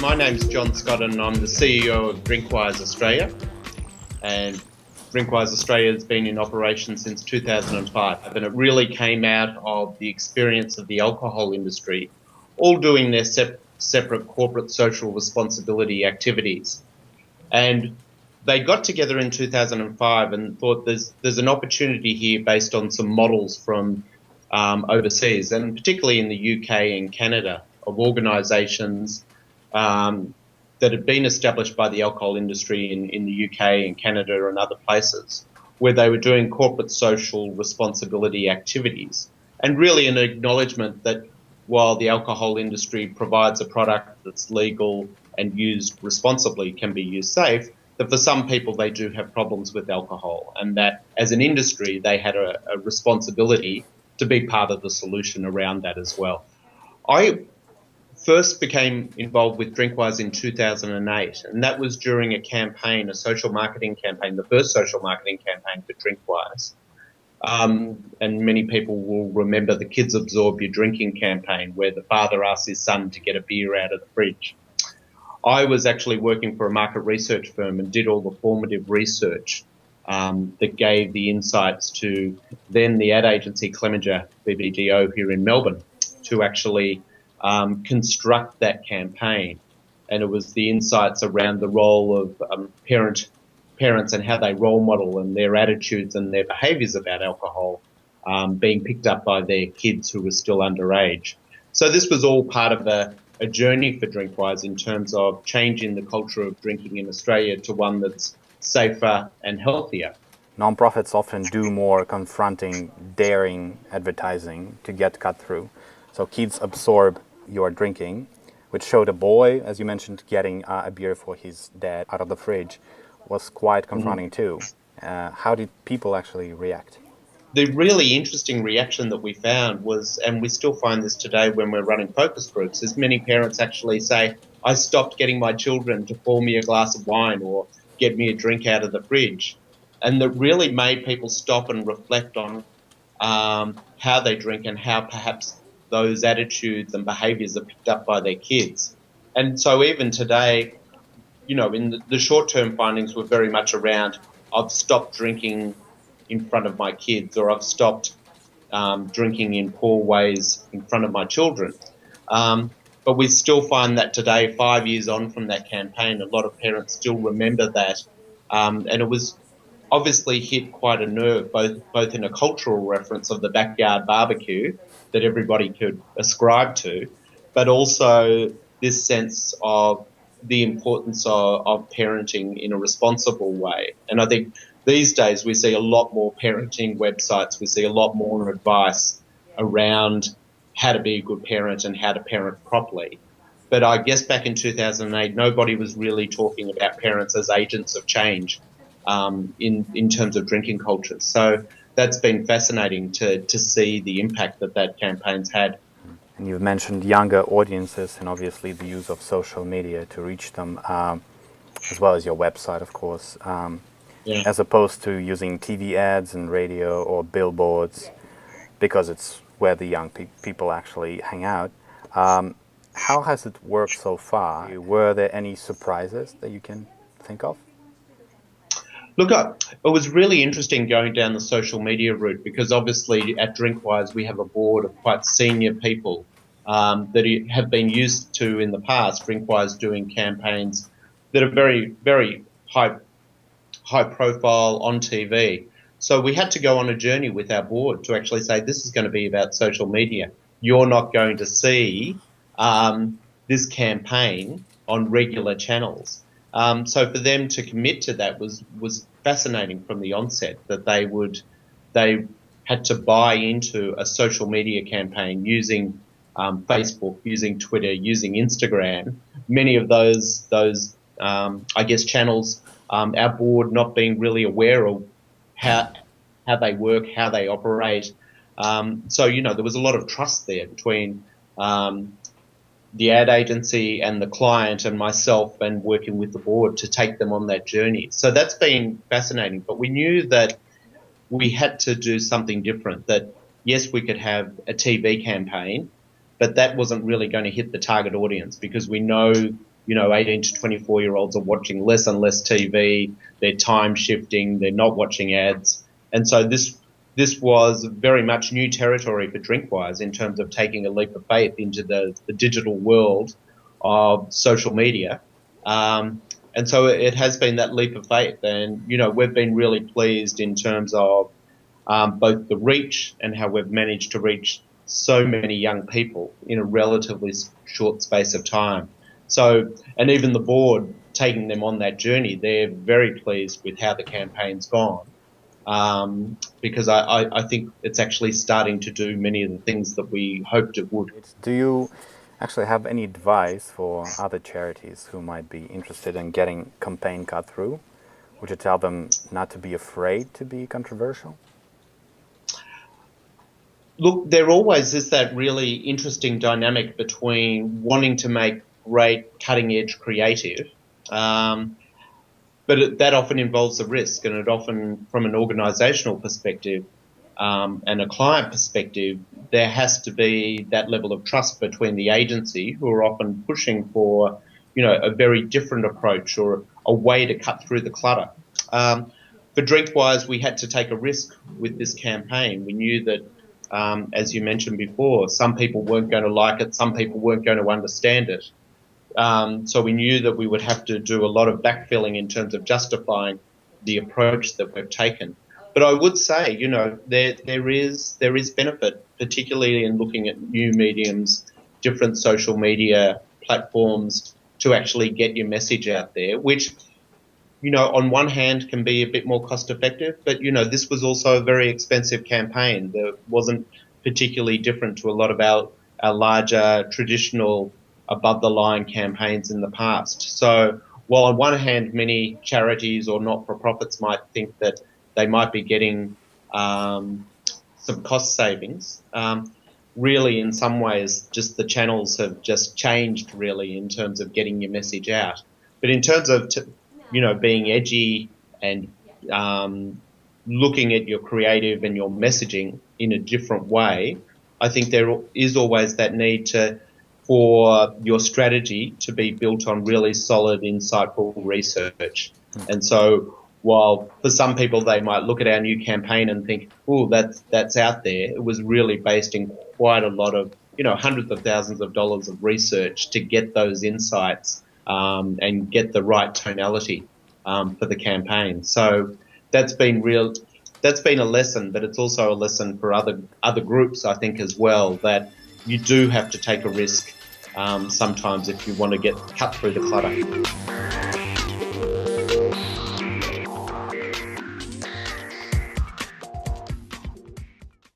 my name's John Scott and I'm the CEO of DrinkWise Australia. And DrinkWise Australia has been in operation since 2005, and it really came out of the experience of the alcohol industry, all doing their separate corporate social responsibility activities. And they got together in 2005 and thought there's an opportunity here based on some models from overseas, and particularly in the UK and Canada, of organisations that had been established by the alcohol industry in the UK and Canada and other places, where they were doing corporate social responsibility activities, and really an acknowledgement that while the alcohol industry provides a product that's legal and used responsibly, can be used safe, that for some people they do have problems with alcohol, and that as an industry they had a responsibility to be part of the solution around that as well. I first became involved with DrinkWise in 2008, and that was during a campaign, a social marketing campaign, the first social marketing campaign for DrinkWise. And many people will remember the Kids Absorb Your Drinking campaign, where the father asked his son to get a beer out of the fridge. I was actually working for a market research firm and did all the formative research that gave the insights to then the ad agency Clemenger BBDO here in Melbourne to actually construct that campaign. And it was the insights around the role of parents and how they role model and their attitudes and their behaviours about alcohol being picked up by their kids who were still underage. So this was all part of a journey for DrinkWise in terms of changing the culture of drinking in Australia to one that's safer and healthier. Nonprofits often do more confronting, daring advertising to get cut through. So Kids Absorb Your Drinking, which showed a boy, as you mentioned, getting a beer for his dad out of the fridge, was quite confronting too. How did people actually react? The really interesting reaction that we found was, and we still find this today when we're running focus groups, is many parents actually say, I stopped getting my children to pour me a glass of wine or get me a drink out of the fridge. And that really made people stop and reflect on how they drink and how perhaps those attitudes and behaviours are picked up by their kids. And so even today, in the short-term findings were very much around, I've stopped drinking in front of my kids, or I've stopped drinking in poor ways in front of my children. But we still find that today, 5 years on from that campaign, a lot of parents still remember that. And it was obviously hit quite a nerve, both in a cultural reference of the backyard barbecue that everybody could ascribe to, but also this sense of the importance of parenting in a responsible way. And I think these days we see a lot more parenting websites, we see a lot more advice around how to be a good parent and how to parent properly. But I guess back in 2008, nobody was really talking about parents as agents of change in terms of drinking cultures. So that's been fascinating to see the impact that campaign's had. And you've mentioned younger audiences and obviously the use of social media to reach them, as well as your website, of course, as opposed to using TV ads and radio or billboards, because it's where the young people actually hang out. How has it worked so far? Were there any surprises that you can think of? Look, it was really interesting going down the social media route, because obviously at DrinkWise we have a board of quite senior people that have been used to in the past, DrinkWise doing campaigns that are very, very high profile on TV. So we had to go on a journey with our board to actually say, this is going to be about social media. You're not going to see this campaign on regular channels. So for them to commit to that was fascinating from the onset, that they had to buy into a social media campaign using Facebook, using Twitter, using Instagram. Many of those I guess channels, our board not being really aware of how they work, how they operate. So there was a lot of trust there between the ad agency and the client and myself, and working with the board to take them on that journey. So that's been fascinating. But we knew that we had to do something different, that yes, we could have a TV campaign, but that wasn't really going to hit the target audience, because we know 18 to 24-year-olds are watching less and less TV. They're time shifting. They're not watching ads. And so this was very much new territory for DrinkWise in terms of taking a leap of faith into the digital world of social media. And so it has been that leap of faith. And, we've been really pleased in terms of both the reach and how we've managed to reach so many young people in a relatively short space of time. So, and even the board taking them on that journey, they're very pleased with how the campaign's gone. Because I think it's actually starting to do many of the things that we hoped it would. Do you actually have any advice for other charities who might be interested in getting campaign cut through? Would you tell them not to be afraid to be controversial? Look, there always is that really interesting dynamic between wanting to make great cutting-edge creative, but that often involves a risk, and it often, from an organisational perspective and a client perspective, there has to be that level of trust between the agency, who are often pushing for, a very different approach or a way to cut through the clutter. For DrinkWise, we had to take a risk with this campaign. We knew that, as you mentioned before, some people weren't going to like it, some people weren't going to understand it. So we knew that we would have to do a lot of backfilling in terms of justifying the approach that we've taken. But I would say, there is benefit, particularly in looking at new mediums, different social media platforms, to actually get your message out there, which, on one hand can be a bit more cost effective, but, this was also a very expensive campaign that wasn't particularly different to a lot of our larger traditional above-the-line campaigns in the past. So while on one hand many charities or not-for-profits might think that they might be getting some cost savings, really in some ways just the channels have just changed really in terms of getting your message out. But in terms of, being edgy and looking at your creative and your messaging in a different way, I think there is always that need for your strategy to be built on really solid, insightful research. And so while for some people they might look at our new campaign and think, oh, that's out there, it was really based in quite a lot of, hundreds of thousands of dollars of research to get those insights and get the right tonality for the campaign. So that's been a lesson, but it's also a lesson for other groups, I think, as well, that you do have to take a risk sometimes if you want to get cut through the clutter.